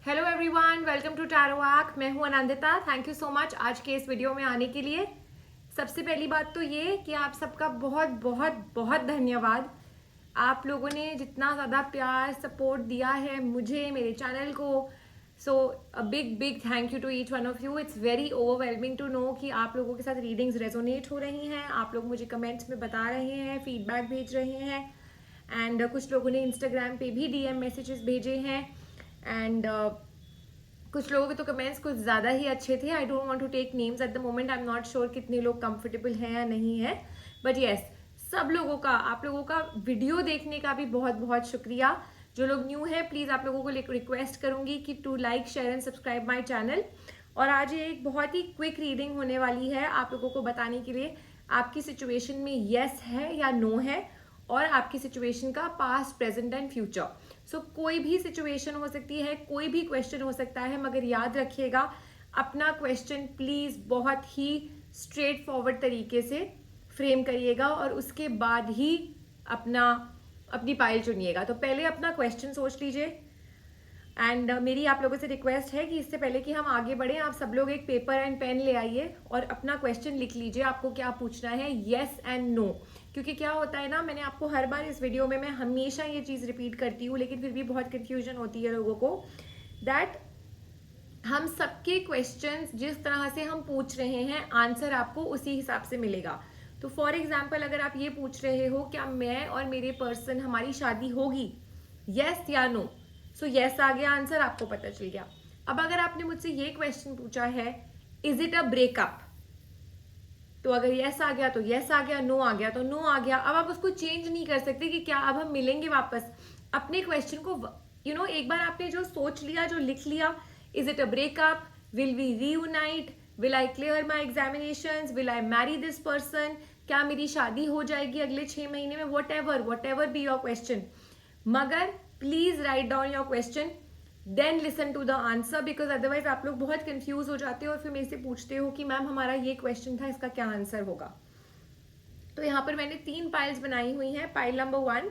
Hello everyone, welcome to Tarot Arc. मैं हूं Anandita. Thank you so much आज के इस वीडियो में आने के लिए। सबसे पहली बात तो ये कि आप सबका बहुत बहुत बहुत धन्यवाद। आप लोगों ने जितना ज़्यादा प्यार सपोर्ट दिया है मुझे, मेरे चैनल को, so a big big thank you to each one of you. It's very overwhelming to know कि आप लोगों के साथ रीडिंग्स रेजोनेट हो रही हैं। आप लोग मुझे कमेंट्स में बता रहे हैं, फीडबैक भेज रहे हैं एंड कुछ लोगों ने इंस्टाग्राम पे भी डीएम मैसेजेस भेजे हैं एंड कुछ लोगों के तो कमेंट्स कुछ ज़्यादा ही अच्छे थे। I don't want to take names at the moment. I am not sure कितने लोग कंफर्टेबल हैं या नहीं है, बट येस, सब लोगों का, आप लोगों का वीडियो देखने का भी बहुत बहुत शुक्रिया। जो लोग न्यू है प्लीज़ आप लोगों को रिक्वेस्ट करूंगी कि to like share and subscribe my channel. और आज ये एक बहुत ही क्विक रीडिंग होने वाली है आप लोगों को बताने के लिए आपकी सिचुएशन में येस है या नो है और आपकी सिचुएशन का पास्ट, प्रेजेंट एंड फ्यूचर। सो कोई भी सिचुएशन हो सकती है, कोई भी क्वेश्चन हो सकता है, मगर याद रखिएगा अपना क्वेश्चन प्लीज बहुत ही स्ट्रेट फॉरवर्ड तरीके से फ्रेम करिएगा और उसके बाद ही अपनी पाइल चुनिएगा। तो पहले अपना क्वेश्चन सोच लीजिए एंड मेरी आप लोगों से रिक्वेस्ट है कि इससे पहले कि हम आगे बढ़ें, आप सब लोग एक पेपर एंड पेन ले आइए और अपना क्वेश्चन लिख लीजिए। आपको क्या पूछना है, येस एंड नो। क्योंकि क्या होता है ना, मैंने आपको हर बार इस वीडियो में मैं हमेशा ये चीज़ रिपीट करती हूँ, लेकिन फिर भी बहुत कंफ्यूजन होती है लोगों को, दैट हम सबके क्वेश्चंस जिस तरह से हम पूछ रहे हैं आंसर आपको उसी हिसाब से मिलेगा। तो फॉर एग्जाम्पल अगर आप ये पूछ रहे हो क्या मैं और मेरे पर्सन, हमारी शादी होगी, यस या नो, सो यस आ गया आंसर, आपको पता चल गया। अब अगर आपने मुझसे ये क्वेश्चन पूछा है इज इट अ ब्रेकअप, तो अगर यस आ गया तो यस आ गया, नो आ गया तो नो आ गया। अब आप उसको चेंज नहीं कर सकते कि क्या अब हम मिलेंगे वापस। अपने क्वेश्चन को एक बार आपने जो सोच लिया, जो लिख लिया, is it a breakup, will we reunite, will I clear my examinations, will I marry this person, क्या मेरी शादी हो जाएगी अगले 6 महीने में, whatever be your question, मगर please write down your question then listen to the answer, because otherwise आप लोग बहुत कंफ्यूज हो जाते हो और फिर मेरे से पूछते हो कि मैम हमारा ये क्वेश्चन था, इसका क्या आंसर होगा। तो यहाँ पर मैंने 3 पाइल्स बनाई हुई हैं। Pile number 1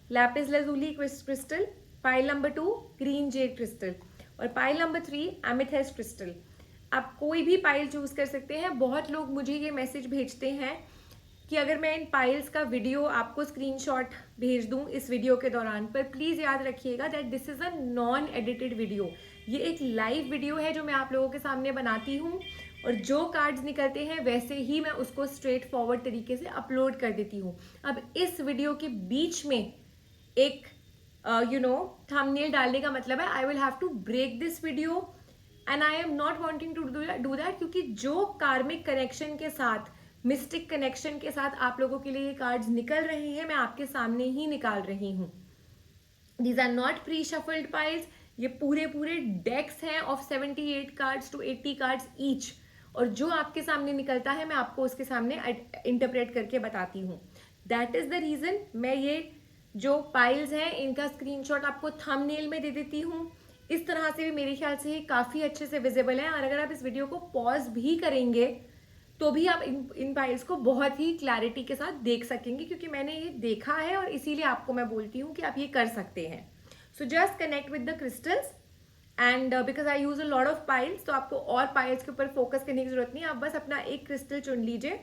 lapis lazuli crystal, pile number 2 green jade crystal और पाइल नंबर 3 एमेथिस्ट क्रिस्टल। आप कोई भी पाइल चूज कर सकते हैं। बहुत लोग मुझे ये मैसेज भेजते हैं कि अगर मैं इन पाइल्स का वीडियो आपको स्क्रीनशॉट भेज दूं इस वीडियो के दौरान, पर प्लीज याद रखिएगा that this is a non edited video. ये एक लाइव वीडियो है जो मैं आप लोगों के सामने बनाती हूँ और जो कार्ड्स निकलते हैं वैसे ही मैं उसको स्ट्रेट फॉरवर्ड तरीके से अपलोड कर देती हूँ। अब इस वीडियो के बीच में एक थंबनेल डालने का मतलब है I will have to break this video and I am not wanting to do that, क्योंकि जो कार्मिक कनेक्शन के साथ, मिस्टिक कनेक्शन के साथ आप लोगों के लिए ये कार्ड्स निकल रहे हैं, मैं आपके सामने ही निकाल रही हूँ। These are not pre shuffled piles, ये पूरे पूरे डेक्स हैं of 78 cards to 80 cards each, और जो आपके सामने निकलता है मैं आपको उसके सामने इंटरप्रेट करके बताती हूँ। दैट इज द रीजन मैं ये जो पाइल्स हैं इनका स्क्रीनशॉट आपको थंबनेल में दे देती हूँ। इस तरह से भी मेरे ख्याल से ये काफी अच्छे से विजिबल है, और अगर आप इस वीडियो को पॉज भी करेंगे तो भी आप इन फाइल्स को बहुत ही क्लैरिटी के साथ देख सकेंगे, क्योंकि मैंने ये देखा है और इसीलिए आपको मैं बोलती हूँ कि आप ये कर सकते हैं। So just connect with the crystals and because I use a lot of piles, तो आपको और पाइल्स के ऊपर फोकस करने की जरूरत नहीं है। आप बस अपना एक क्रिस्टल चुन लीजिए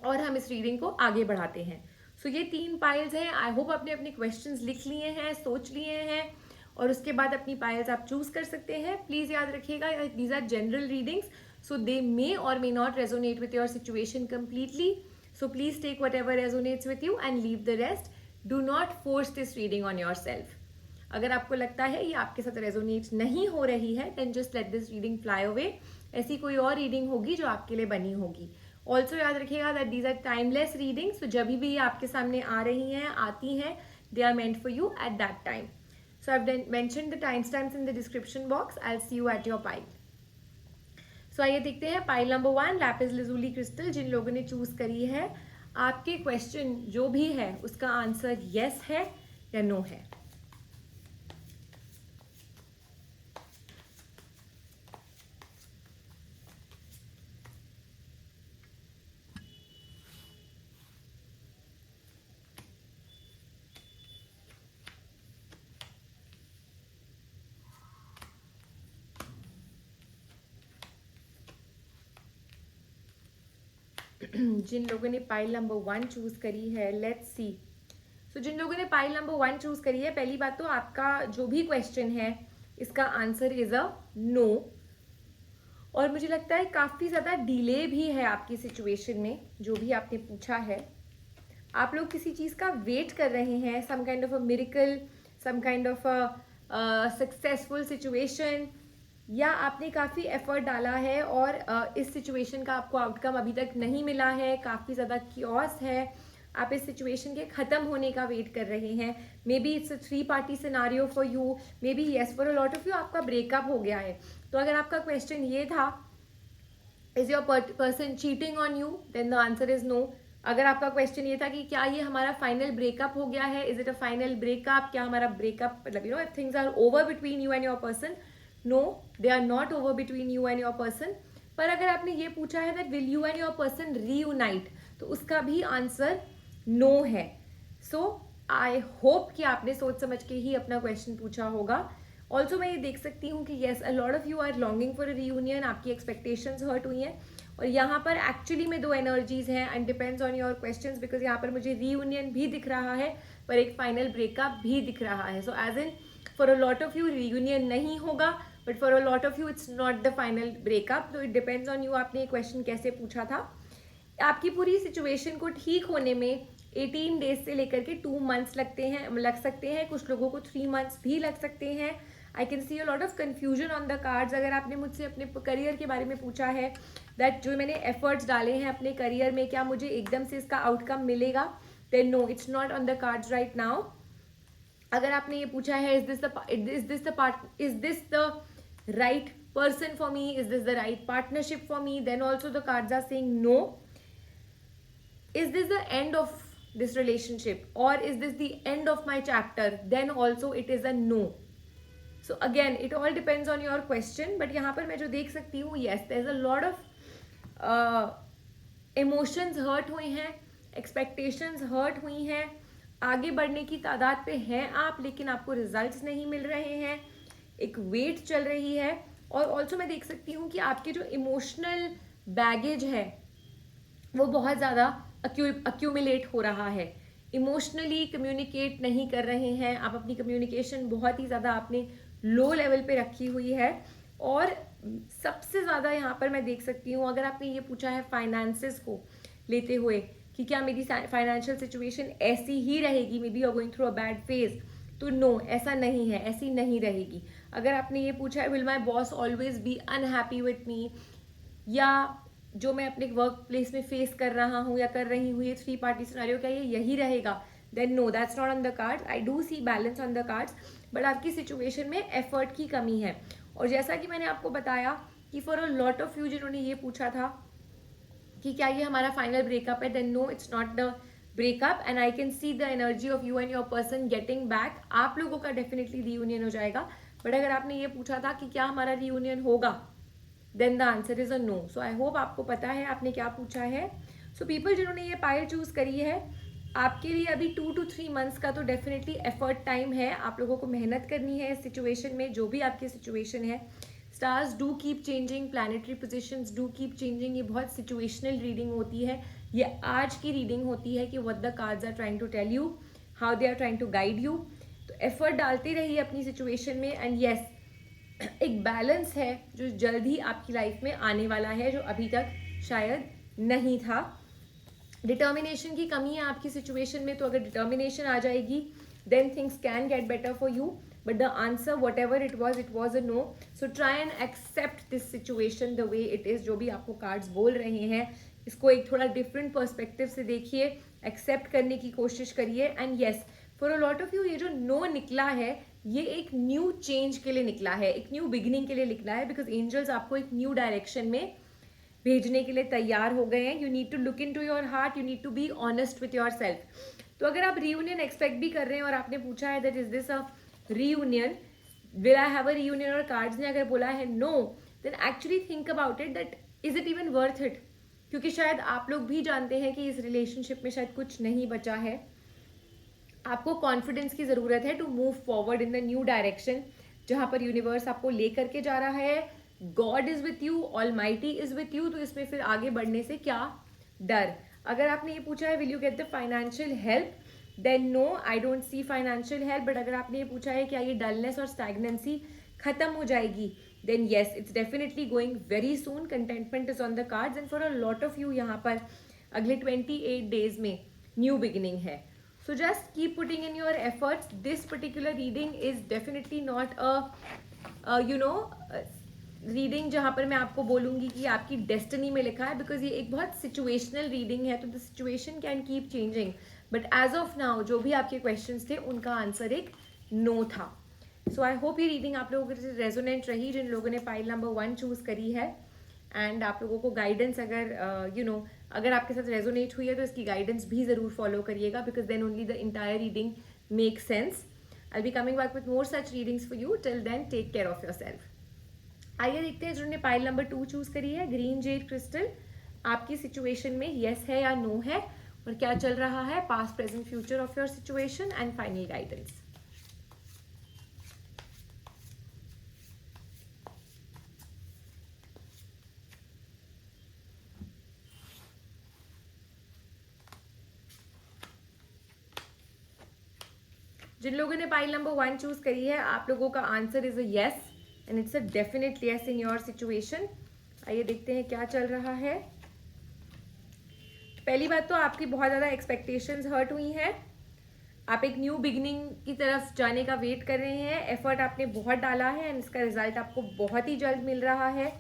और हम इस रीडिंग को आगे बढ़ाते हैं। सो ये 3 पाइल्स हैं। आई होप आपने अपने क्वेश्चंस लिख लिए हैं, सोच लिए हैं, और उसके बाद अपनी पाइल्स आप चूज कर सकते हैं। प्लीज याद रखिएगा these are general readings, so they may or may not resonate with your situation completely, so please take whatever resonates with you and leave the rest. Do not force this reading on yourself. अगर आपको लगता है ये आपके साथ resonate नहीं हो रही है then just let this reading fly away. ऐसी कोई और रीडिंग होगी जो आपके लिए बनी होगी। ऑल्सो याद रखिएगा that these are timeless reading, so जब भी ये आपके सामने आ रही हैं, आती हैं, they are meant for you at that time. So I have mentioned the time stamps in the description box. I will see you at your pile. So आइए देखते हैं pile number 1 lapis lazuli crystal. जिन लोगों ने choose करी है, आपके question जो भी है उसका आंसर यस है या नो है। जिन लोगों ने पाइल नंबर 1 चूज करी है, लेट्स सी। सो जिन लोगों ने पाइल नंबर 1 चूज करी है, पहली बात तो आपका जो भी क्वेश्चन है इसका आंसर इज अ नो। और मुझे लगता है काफ़ी ज़्यादा डिले भी है आपकी सिचुएशन में, जो भी आपने पूछा है। आप लोग किसी चीज़ का वेट कर रहे हैं, some kind of a miracle, some kind of a successful situation, या आपने काफ़ी एफर्ट डाला है और इस सिचुएशन का आपको आउटकम अभी तक नहीं मिला है, काफ़ी ज़्यादा क्योस है, आप इस सिचुएशन के ख़त्म होने का वेट कर रहे हैं। Maybe it's a 3 party scenario for you, maybe yes for a lot of you आपका ब्रेकअप हो गया है। तो अगर आपका क्वेश्चन ये था, is your person cheating on you, then the answer is no. अगर आपका क्वेश्चन ये था कि क्या ये हमारा फाइनल ब्रेकअप हो गया है, is it a final breakup, क्या हमारा ब्रेकअप मतलब you know if things are over between you and your person, no they are not over between you and your person. पर अगर आपने ये पूछा है that will you and your person reunite, तो उसका भी आंसर नो है। सो आई होप कि आपने सोच समझ के ही अपना क्वेश्चन पूछा होगा। ऑल्सो मैं ये देख सकती हूँ कि yes a lot of you are longing for a reunion, आपकी एक्सपेक्टेशंस हर्ट हुई हैं। और यहाँ पर एक्चुअली में 2 एनर्जीज हैं and depends on your questions, because यहाँ पर मुझे रीयूनियन भी दिख रहा है पर एक फाइनल ब्रेकअप भी दिख रहा है। So as in for a lot of you reunion नहीं होगा, but for a lot of you it's not the final breakup. तो इट डिपेंड्स ऑन यू, आपने ये क्वेश्चन कैसे पूछा था। आपकी पूरी सिचुएशन को ठीक होने में 18 डेज से लेकर के 2 मंथ्स लग सकते हैं, कुछ लोगों को 3 मंथ्स भी लग सकते हैं। आई can see a lot of confusion on the cards. अगर आपने मुझसे अपने करियर के बारे में पूछा है दैट जो मैंने एफर्ट्स डाले हैं अपने करियर में, क्या मुझे एकदम से इसका आउटकम मिलेगा, then no it's not on the cards right now. अगर आपने ये पूछा है is this the right person for me, is this the right partnership for me, then also the cards are saying no. Is this the end of this relationship or is this the end of my chapter, then also it is a no. So again it all depends on your question, but यहाँ पर मैं जो देख सकती हूँ, yes there's a lot of emotions hurt हुई हैं, expectations hurt हुई हैं, आगे बढ़ने की तादाद पे हैं आप, लेकिन आपको रिजल्ट्स नहीं मिल रहे हैं, एक वेट चल रही है। और ऑल्सो मैं देख सकती हूँ कि आपके जो इमोशनल बैगेज है वो बहुत ज़्यादा अक्यूमुलेट हो रहा है, इमोशनली कम्युनिकेट नहीं कर रहे हैं आप, अपनी कम्युनिकेशन बहुत ही ज़्यादा आपने लो लेवल पे रखी हुई है। और सबसे ज़्यादा यहाँ पर मैं देख सकती हूँ, अगर आपने ये पूछा है फाइनेंसेस को लेते हुए कि क्या मेरी फाइनेंशियल सिचुएशन ऐसी ही रहेगी, maybe you are going through a bad phase, तो नो ऐसा नहीं है, ऐसी नहीं रहेगी। अगर आपने ये पूछा है will my boss always be unhappy with me, या जो मैं अपने वर्क प्लेस में फेस कर रहा हूँ या कर रही हूँ ये 3 पार्टी सिनेरियो, क्या ये यही रहेगा, then no that's not on the cards. I do see balance on the cards, but आपकी सिचुएशन में एफर्ट की कमी है। और जैसा कि मैंने आपको बताया कि for a lot of you जिन्होंने ये पूछा था कि क्या ये हमारा फाइनल ब्रेकअप है, then no it's not the breakup and I can see the energy of you and your person getting back. आप लोगों का डेफिनेटली रीयूनियन हो जाएगा, बट अगर आपने ये पूछा था कि क्या हमारा रीयूनियन होगा, then the answer is a no. So I hope आपको पता है आपने क्या पूछा है। सो पीपल जिन्होंने ये पाइल चूज करी है, आपके लिए अभी 2 to 3 मंथ्स का तो डेफिनेटली एफर्ट टाइम है, आप लोगों को मेहनत करनी है इस सिचुएशन में, जो भी आपकी सिचुएशन है। Stars do keep changing, planetary positions do keep changing, ये बहुत सिचुएशनल रीडिंग होती है, ये आज की रीडिंग होती है कि what the cards are trying to tell you, how they are trying to guide you. तो एफर्ट डालते रहिए अपनी सिचुएशन में एंड येस एक बैलेंस है जो जल्द ही आपकी लाइफ में आने वाला है, जो अभी तक शायद नहीं था। डिटर्मिनेशन की कमी है आपकी सिचुएशन में, तो अगर डिटर्मिनेशन आ जाएगी then things can get better for you, but the answer whatever it was a no. So try and accept this situation the way it is. जो भी आपको कार्ड्स बोल रहे हैं इसको एक थोड़ा डिफरेंट पर्सपेक्टिव से देखिए, एक्सेप्ट करने की कोशिश करिए and yes for a lot of you ये जो नो निकला है ये एक न्यू चेंज के लिए निकला है, एक न्यू बिगिनिंग के लिए निकला है, बिकॉज एंजल्स आपको एक न्यू डायरेक्शन में भेजने के लिए तैयार हो गए हैं। You need to look into your heart, you need to be honest with yourself. तो अगर आप रीयूनियन एक्सपेक्ट भी कर रहे हैं और आपने पूछा है that is this a reunion, will I have a reunion, और कार्ड्स ने अगर बोला है no, then actually think about it that is it even worth it, क्योंकि शायद आप लोग भी जानते हैं कि इस रिलेशनशिप में शायद कुछ नहीं बचा है। आपको कॉन्फिडेंस की ज़रूरत है to move forward in the new direction, जहाँ पर यूनिवर्स आपको लेकर के जा रहा है। God is with you, almighty is with you, तो इसमें फिर आगे बढ़ने से क्या डर। अगर आपने ये पूछा है will you get the financial help, then no, I don't see financial help. But अगर आपने ये पूछा है क्या ये डलनेस और स्टैग्नेंसी खत्म हो जाएगी, then yes, it's definitely going very soon. Contentment is on the cards and for a lot of you यहाँ पर अगले 28 days में new beginning है. So just keep putting in your efforts. This particular reading is definitely not a reading जहाँ पर मैं आपको बोलूँगी कि आपकी डेस्टिनी में लिखा है, बिकॉज ये एक बहुत सिचुएशनल रीडिंग है, तो the situation can keep changing, but as of now जो भी आपके क्वेश्चंस थे उनका आंसर एक नो था. सो आई होप ये रीडिंग आप लोगों के रेजोनेंट रही जिन लोगों ने पाइल नंबर 1 चूज करी है. एंड आप लोगों को गाइडेंस अगर अगर आपके साथ रेजोनेट हुई है तो इसकी गाइडेंस भी ज़रूर फॉलो करिएगा, because then only the entire reading make sense. I be coming back with more such readings for you. Till then take care of yourself. आइए देखते हैं जिन्होंने पाइल नंबर 2 चूज करी है, ग्रीन जेड क्रिस्टल, आपकी situation में yes है या नो है और क्या चल रहा है, past present future of your situation and final guidance. जिन लोगों ने पाइल नंबर 1 चूज करी है आप लोगों का answer is a yes and it's a definite yes in your situation. आइए देखते हैं क्या चल रहा है. पहली बात तो आपकी बहुत ज़्यादा एक्सपेक्टेशंस हर्ट हुई हैं. आप एक न्यू बिगनिंग की तरफ जाने का वेट कर रहे हैं. एफर्ट आपने बहुत डाला है एंड इसका रिजल्ट आपको बहुत ही जल्द मिल रहा है.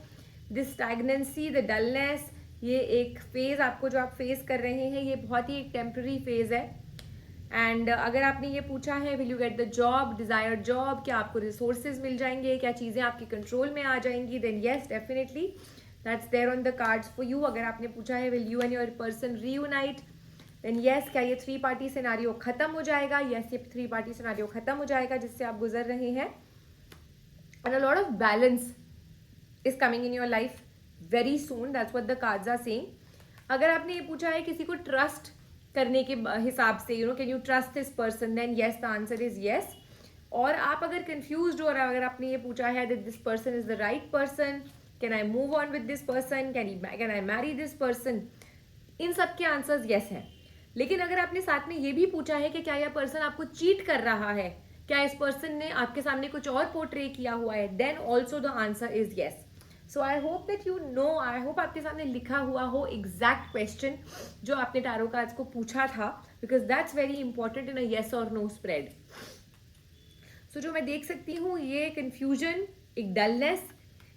दिस स्टैग्नेंसी, द डलनेस, ये एक फेज़ आपको जो आप फेस कर रहे हैं ये बहुत ही एक टेम्प्रेरी फेज़ है. एंड अगर आपने ये पूछा है will you get the job, desired job, क्या आपको रिसोर्सेज मिल जाएंगे, क्या चीज़ें आपके कंट्रोल में आ जाएंगी, then yes definitely that's there on the cards for you. अगर आपने पूछा है will you and your person reunite, then yes, क्या ये 3 पार्टी सिनारियो खत्म हो जाएगा, येस ये 3 पार्टी सिनारियो खत्म हो जाएगा जिससे आप गुजर रहे हैं. And a lot of balance is coming in your life very soon, that's what the cards are saying. अगर आपने ये पूछा है किसी को ट्रस्ट करने के हिसाब से, can you trust this person, then yes the answer is yes. और आप अगर कंफ्यूज्ड हो रहा है, अगर आपने ये पूछा है that this person is the right person, can I move on with this person, can I marry this person, इन सब के आंसर्स येस हैं. लेकिन अगर आपने साथ में ये भी पूछा है कि क्या यह पर्सन आपको चीट कर रहा है, क्या इस पर्सन ने आपके सामने कुछ और पोर्ट्रे किया हुआ है, then also the answer is yes. So I hope that you know, I hope आपके सामने लिखा हुआ हो एग्जैक्ट क्वेश्चन जो आपने टैरो कार्ड्स को पूछा था, because that's very important in a yes और नो स्प्रेड. सो जो मैं देख सकती हूँ ये कन्फ्यूजन, एक डलनेस,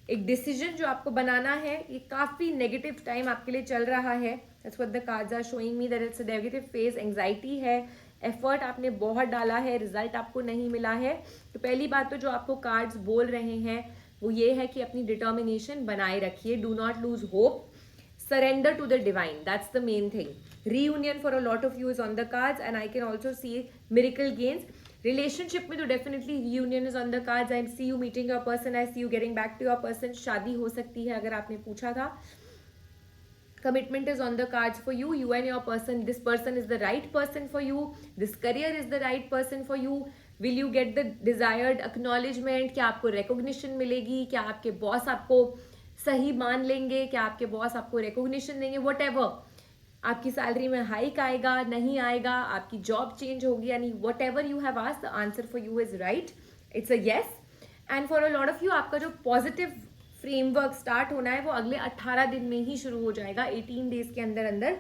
एक डिसीजन जो आपको बनाना है, ये काफ़ी नेगेटिव टाइम आपके लिए चल रहा है. That's what the cards are showing me, that it's a negative phase. Anxiety है, एफर्ट आपने बहुत डाला है, रिजल्ट आपको नहीं मिला है. तो पहली बात तो जो आपको कार्ड्स बोल रहे हैं वो ये है कि अपनी डिटर्मिनेशन बनाए रखिए. Do not lose hope, surrender to the divine, that's the main thing. Reunion for a lot of you is on the cards and I can also see miracle gains. Relationship में तो definitely reunion is on the cards. I see you meeting your person, I see you getting back to your person. शादी हो सकती है अगर आपने पूछा था. Commitment is on the cards for you. You and your person, this person is the right person for you. This career is the right person for you. Will you get the desired acknowledgement? क्या आपको recognition मिलेगी, क्या आपके boss आपको सही मान लेंगे, क्या आपके बॉस आपको recognition देंगे, whatever. आपकी सैलरी में हाइक आएगा, नहीं आएगा, आपकी जॉब चेंज होगी, यानी whatever you have asked, the answer for you is right. It's a yes. And for a lot of you, आपका जो positive फ्रेमवर्क स्टार्ट होना है वो अगले 18 दिन में ही शुरू हो जाएगा, 18 डेज के अंदर अंदर.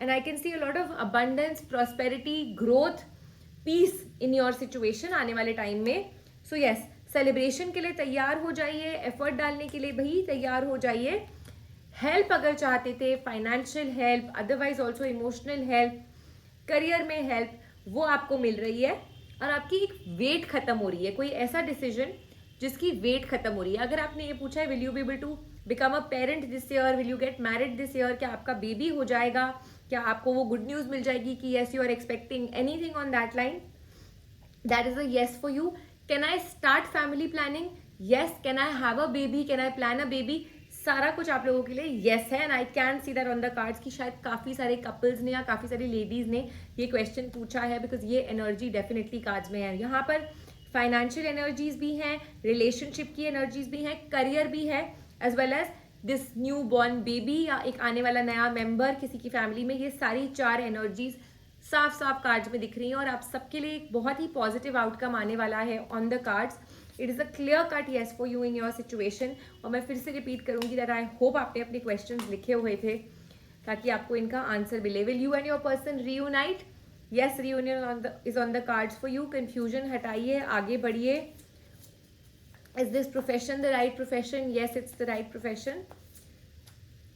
And I can see a lot of abundance, prosperity, growth, peace in your situation आने वाले टाइम में. सो यस, सेलिब्रेशन के लिए तैयार हो जाइए, एफर्ट डालने के लिए भी तैयार हो जाइए. हेल्प अगर चाहते थे, financial help, otherwise also emotional help, career में हेल्प, वो आपको मिल रही है. और आपकी एक वेट खत्म हो रही है, कोई ऐसा डिसीजन जिसकी वेट खत्म हो रही है. अगर आपने ये पूछा है will you be able to become a parent this year, will you get married this year, क्या आपका बेबी हो जाएगा, क्या आपको वो गुड न्यूज मिल जाएगी कि yes you are expecting anything on that line, that is a yes for you. Can I start family planning, yes. Can I have a baby, can I plan a baby, सारा कुछ आप लोगों के लिए yes है. And I can see that on the cards कि शायद काफ़ी सारे कपल्स ने या काफ़ी सारी लेडीज ने ये क्वेश्चन पूछा है, बिकॉज ये एनर्जी डेफिनेटली कार्ड्स में है. यहाँ पर फाइनेंशियल एनर्जीज भी हैं, रिलेशनशिप की एनर्जीज भी हैं, करियर भी है, as well as this new born baby या एक आने वाला नया मेंबर किसी की फैमिली में, ये सारी 4 एनर्जीज साफ साफ कार्ड्स में दिख रही हैं और आप सबके लिए एक बहुत ही पॉजिटिव आउटकम आने वाला है on the cards. It is a clear cut yes for you in your situation. और मैं फिर से रिपीट करूंगी दैट आई होप आपने अपने क्वेश्चंस लिखे हुए थे ताकि आपको इनका आंसर मिले. Will you and your person reunite? Yes, reunion is on the cards for you. Confusion हटाइए, आगे बढ़िए. Is this profession the right profession? Yes, it's the right profession.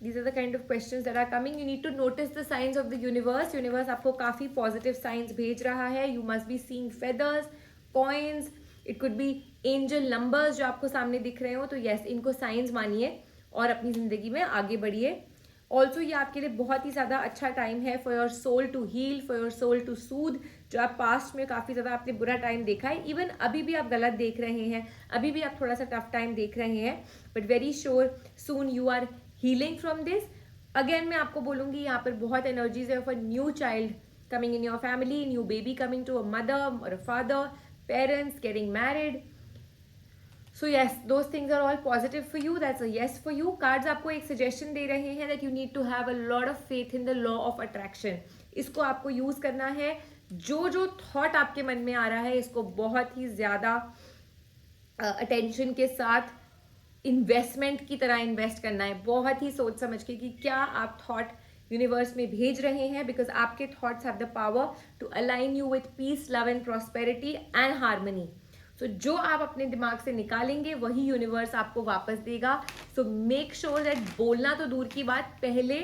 These are the kind of questions that are coming. You need to notice the signs of the universe. Universe आपको काफ़ी positive signs भेज रहा है. You must be seeing feathers, coins. It could be angel numbers जो आपको सामने दिख रहे हो. तो yes, इनको signs मानिए और अपनी ज़िंदगी में आगे बढ़िए. ऑल्सो ये आपके लिए बहुत ही ज़्यादा अच्छा टाइम है for your soul to heal, for your soul to soothe. जो आप पास्ट में काफ़ी ज़्यादा आपने बुरा टाइम देखा है, इवन अभी भी आप गलत देख रहे हैं, अभी भी आप थोड़ा सा टफ टाइम देख रहे हैं, but very sure soon you are healing from this. Again मैं आपको बोलूँगी यहाँ पर बहुत एनर्जीज है for new child coming in your family, new baby coming to a mother और a father, parents getting married. So yes, those things are all positive for you. That's a yes for you. Cards आपको एक suggestion दे रहे हैं that you need to have a lot of faith in the law of attraction. इसको आपको use करना है. जो thought आपके मन में आ रहा है इसको बहुत ही ज़्यादा attention के साथ investment की तरह invest करना है. बहुत ही सोच समझ के कि क्या आप thought यूनिवर्स में भेज रहे हैं, बिकॉज आपके thoughts have the power to align you with peace, love and prosperity and harmony. So जो आप अपने दिमाग से निकालेंगे वही यूनिवर्स आपको वापस देगा. सो मेक श्योर दैट बोलना तो दूर की बात, पहले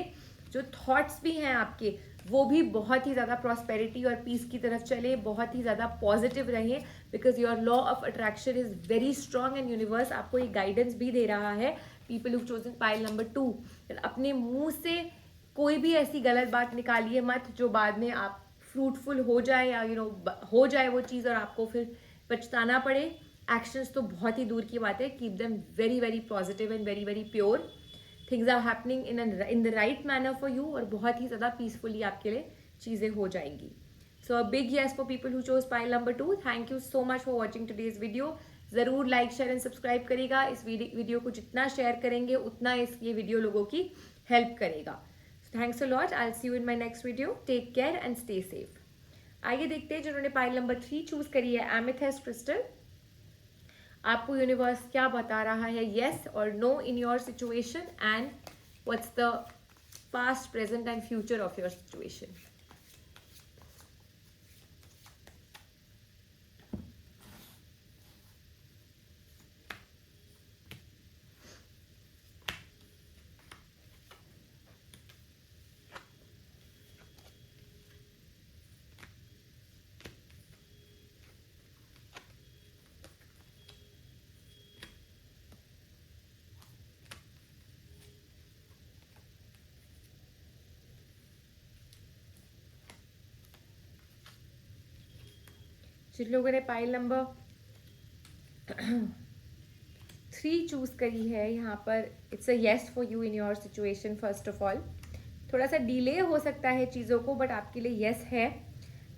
जो थॉट्स भी हैं आपके वो भी बहुत ही ज़्यादा प्रॉस्पेरिटी और पीस की तरफ चले, बहुत ही ज़्यादा पॉजिटिव रहें, because your law of attraction is very strong and universe आपको एक गाइडेंस भी दे रहा है. People who chosen pile number 2, अपने मुंह से कोई भी ऐसी गलत बात निकालिए मत जो बाद में आप फ्रूटफुल हो जाए या हो जाए वो चीज़ और आपको फिर पछताना पड़े. एक्शंस तो बहुत ही दूर की बात है. Keep them very very positive and very very pure. Things are happening in the right manner for you और बहुत ही ज़्यादा पीसफुली आपके लिए चीज़ें हो जाएंगी. So a big yes for people who chose pile number 2. Thank you so much for watching today's video. ज़रूर लाइक शेयर एंड सब्सक्राइब करेगा. इस वीडियो को जितना शेयर करेंगे उतना ये वीडियो लोगों की हेल्प करेगा. Thanks a lot. I will see you in my next video. Take care and stay safe. आइए देखते हैं जिन्होंने पाइल नंबर 3 चूज करी है, एमेथिस्ट क्रिस्टल. आपको यूनिवर्स क्या बता रहा है, येस और no in your situation, and what's the past, present and future of your situation. जिन लोगों ने पाइल नंबर 3 चूज करी है यहाँ पर, it's a yes for you in your situation. First of all थोड़ा सा डिले हो सकता है चीज़ों को, बट आपके लिए येस है.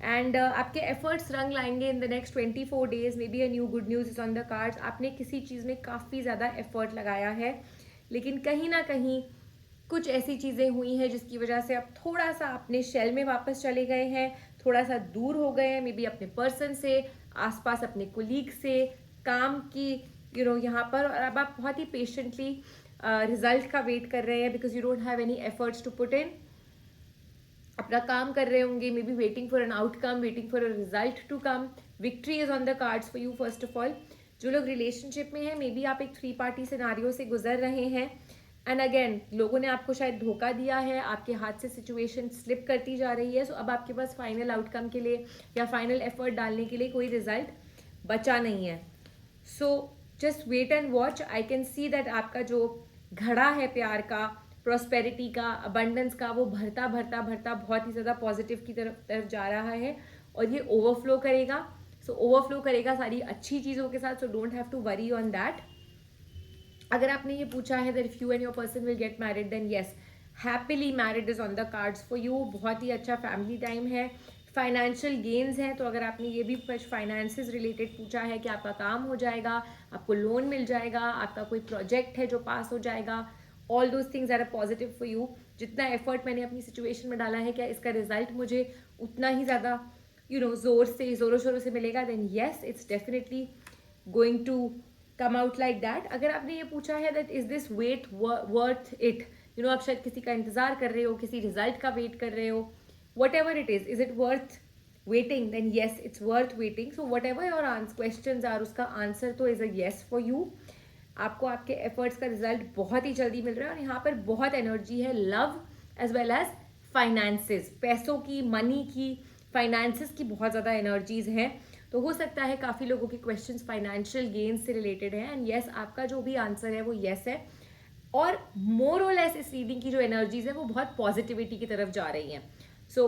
एंड आपके एफर्ट्स रंग लाएंगे इन the next 24 days. May be a new good news is on the cards. आपने किसी चीज़ में काफ़ी ज़्यादा एफर्ट लगाया है, लेकिन कहीं ना कहीं कुछ ऐसी चीज़ें हुई हैं जिसकी वजह से आप थोड़ा सा अपने शेल में वापस चले गए हैं, थोड़ा सा दूर हो गए हैं, मे बी अपने पर्सन से, आसपास अपने कोलीग से, काम की यहाँ पर. और अब आप बहुत ही पेशेंटली रिजल्ट का वेट कर रहे हैं, because you don't have any efforts to put in. अपना काम कर रहे होंगे, maybe waiting for an outcome, waiting for a result to come. Victory is on the cards for you. First of all जो लोग relationship में हैं, may be आप एक 3 पार्टी सिनारियो से गुजर रहे हैं, एंड अगेन लोगों ने आपको शायद धोखा दिया है, आपके हाथ से सिचुएशन स्लिप करती जा रही है. सो अब आपके पास फाइनल आउटकम के लिए या फाइनल एफर्ट डालने के लिए कोई रिजल्ट बचा नहीं है. So just wait and watch. I can see that आपका जो घड़ा है प्यार का, प्रॉस्पेरिटी का, अबंडेंस का, वो भरता भरता भरता बहुत ही ज़्यादा पॉजिटिव की तरफ जा रहा है और ये ओवरफ्लो करेगा. सो ओवरफ्लो करेगा सारी अच्छी चीज़ों के साथ. So don't have to worry on that. अगर आपने ये पूछा है that if you and your person will get married, then yes, happily married is on the cards for you. बहुत ही अच्छा फैमिली टाइम है. फाइनेंशियल गेन्स हैं, तो अगर आपने ये भी फाइनेंसेस रिलेटेड पूछा है कि आपका काम हो जाएगा, आपको लोन मिल जाएगा, आपका कोई प्रोजेक्ट है जो पास हो जाएगा, all those things are a positive for you. जितना एफर्ट मैंने अपनी सिचुएशन में डाला है, क्या इसका रिजल्ट मुझे उतना ही ज़्यादा ज़ोरों शोरों से मिलेगा? Then yes, it's definitely going to come out like that. अगर आपने ये पूछा है that is this wait worth it, आप शायद किसी का इंतजार कर रहे हो, किसी रिजल्ट का वेट कर रहे हो, whatever it is it worth waiting? Then yes, it's worth waiting. So whatever your questions are, उसका आंसर तो is a yes for you. आपको आपके एफर्ट्स का रिजल्ट बहुत ही जल्दी मिल रहा है और यहाँ पर बहुत एनर्जी है love as well as finances, पैसों की, मनी की, फाइनेंसेस की बहुत ज़्यादा एनर्जीज हैं. तो हो सकता है काफ़ी लोगों के क्वेश्चंस फाइनेंशियल गेन्स से रिलेटेड हैं. एंड येस, आपका जो भी आंसर है वो येस है. और मोर और लेस इस रीडिंग की जो एनर्जीज है वो बहुत पॉजिटिविटी की तरफ जा रही हैं. So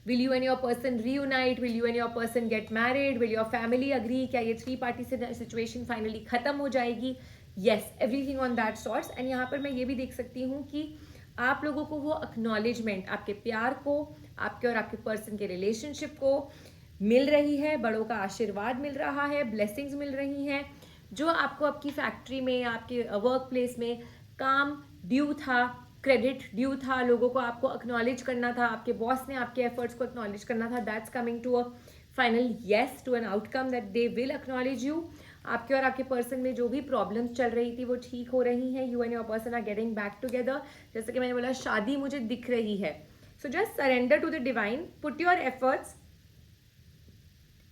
will you and your person reunite? Will you and your person get married? Will your family agree? क्या ये 3 पार्टी सिचुएशन फाइनली खत्म हो जाएगी? Yes, everything on that sorts. And यहाँ पर मैं ये भी देख सकती हूँ कि आप लोगों को वो एक्नॉलेजमेंट, आपके प्यार को, आपके और आपके पर्सन के रिलेशनशिप को मिल रही है. बड़ों का आशीर्वाद मिल रहा है, ब्लेसिंग्स मिल रही हैं. जो आपको आपकी फैक्ट्री में, आपके वर्क प्लेस में काम ड्यू था, क्रेडिट ड्यू था, लोगों को आपको एक्नॉलेज करना था, आपके बॉस ने आपके एफर्ट्स को एक्नॉलेज करना था, that's coming to a final yes, to an outcome that they will acknowledge you. आपके और आपके पर्सन में जो भी प्रॉब्लम्स चल रही थी वो ठीक हो रही हैं. You and your person are getting back together. जैसे कि मैंने बोला, शादी मुझे दिख रही है. So just surrender to the divine, put your efforts,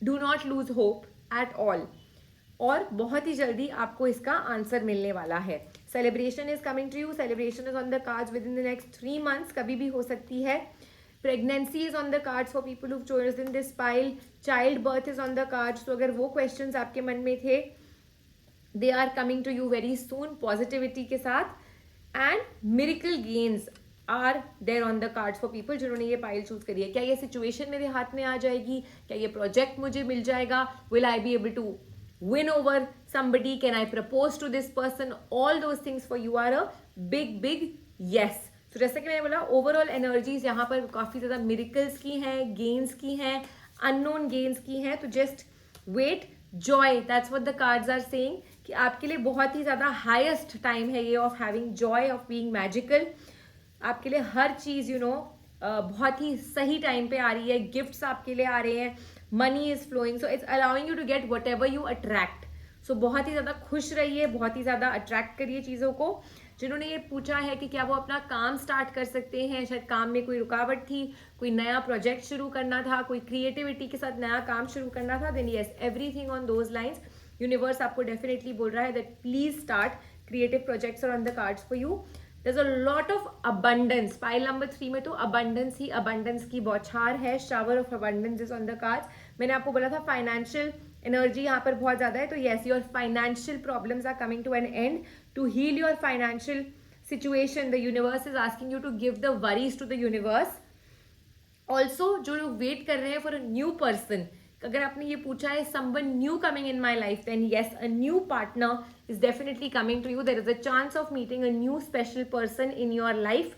do not lose hope at all. और बहुत ही जल्दी आपको इसका आंसर मिलने वाला है. Celebration is coming to you. Celebration is on the cards within the next 3 months, कभी भी हो सकती है. Pregnancy is on the cards for people who chosen this pile. Child birth is on the cards. तो अगर वो questions आपके मन में थे, they are coming to you very soon positivity के साथ. And miracle gains are there on the cards for people जिन्होंने ये पाइल चूज करी है. क्या ये सिचुएशन मेरे हाथ में आ जाएगी? क्या ये प्रोजेक्ट मुझे मिल जाएगा? Will I be able to win over somebody? Can I propose to this person? All those things for you are a big yes. So जैसे कि मैंने बोला, ओवरऑल एनर्जीज यहाँ पर काफ़ी ज़्यादा मिरेकल्स की हैं, गेन्स की हैं, अननोन गेन्स की हैं. तो just wait, joy, that's what the cards are saying कि आपके लिए बहुत ही ज़्यादा हाईएस्ट टाइम है ये of having Joy, of being magical. आपके लिए हर चीज़ बहुत ही सही टाइम पे आ रही है. गिफ्ट्स आपके लिए आ रहे हैं, money is flowing. So it's allowing you to get whatever you attract. So बहुत ही ज़्यादा खुश रहिए, बहुत ही ज़्यादा अट्रैक्ट करिए चीज़ों को. जिन्होंने ये पूछा है कि क्या वो अपना काम स्टार्ट कर सकते हैं, शायद काम में कोई रुकावट थी, कोई नया प्रोजेक्ट शुरू करना था, कोई क्रिएटिविटी के साथ नया काम शुरू करना था, then yes, everything on those lines. Universe आपको डेफिनेटली बोल रहा है that please start creative projects on the cards for you. There's a lot of abundance. Pile number 3 में तो abundance ही abundance की बौछार है. shower of abundance is on the cards. मैंने आपको बोला था फाइनेंशियल एनर्जी यहाँ पर बहुत ज़्यादा है. तो yes, your financial problems are coming to an end. To heal your financial situation, the universe is asking you to give the worries to the universe. Also, जो लोग वेट कर रहे हैं for a new person, अगर आपने ये पूछा है someone new coming in my life, then yes, a new partner is definitely coming to you. There is a chance of meeting a new special person in your life.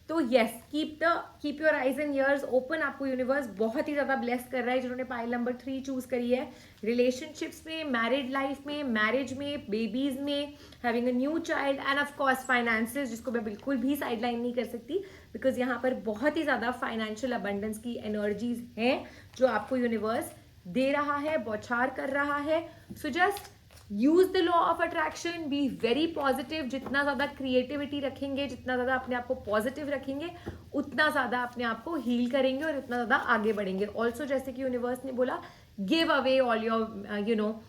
तो yes, keep your eyes and ears open. आपको universe बहुत ही ज़्यादा bless कर रहा है जिन्होंने pile number 3 choose करी है. रिलेशनशिप्स में, मैरिड लाइफ में, मैरिज में, बेबीज में, having a new child, end of course finances, जिसको मैं बिल्कुल भी साइडलाइन नहीं कर सकती बिकॉज यहाँ पर बहुत ही ज़्यादा फाइनेंशियल अबंडेंस की एनर्जीज हैं जो आपको यूनिवर्स दे रहा है, बौछार कर रहा है. So just use the law of attraction, be very positive. जितना ज़्यादा क्रिएटिविटी रखेंगे, जितना ज़्यादा अपने आप को पॉजिटिव रखेंगे, उतना ज़्यादा अपने आप को हील करेंगे और उतना ज़्यादा आगे बढ़ेंगे. ऑल्सो जैसे कि यूनिवर्स ने बोला, give away all your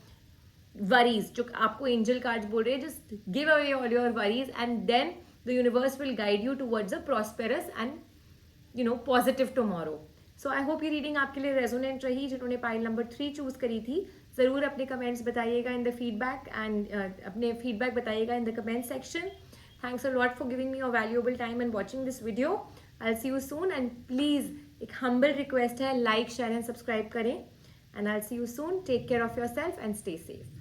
worries. जो आपको एंजल कार्ड्स बोल रहे हैं, just give away all your worries and then the universe will guide you towards a prosperous and positive tomorrow. So I hope ये रीडिंग आपके लिए रेजोनेंट रही. जिन्होंने पाइल नंबर 3 चूज करी थी, ज़रूर अपने कमेंट्स बताइएगा इन द फीडबैक एंड अपने फीडबैक बताइएगा in the comment section. Thanks a lot for giving me your valuable time and watching this video. I will see you soon and please एक humble request है, like, share and subscribe करें. And I will see you soon. Take care of yourself and stay safe.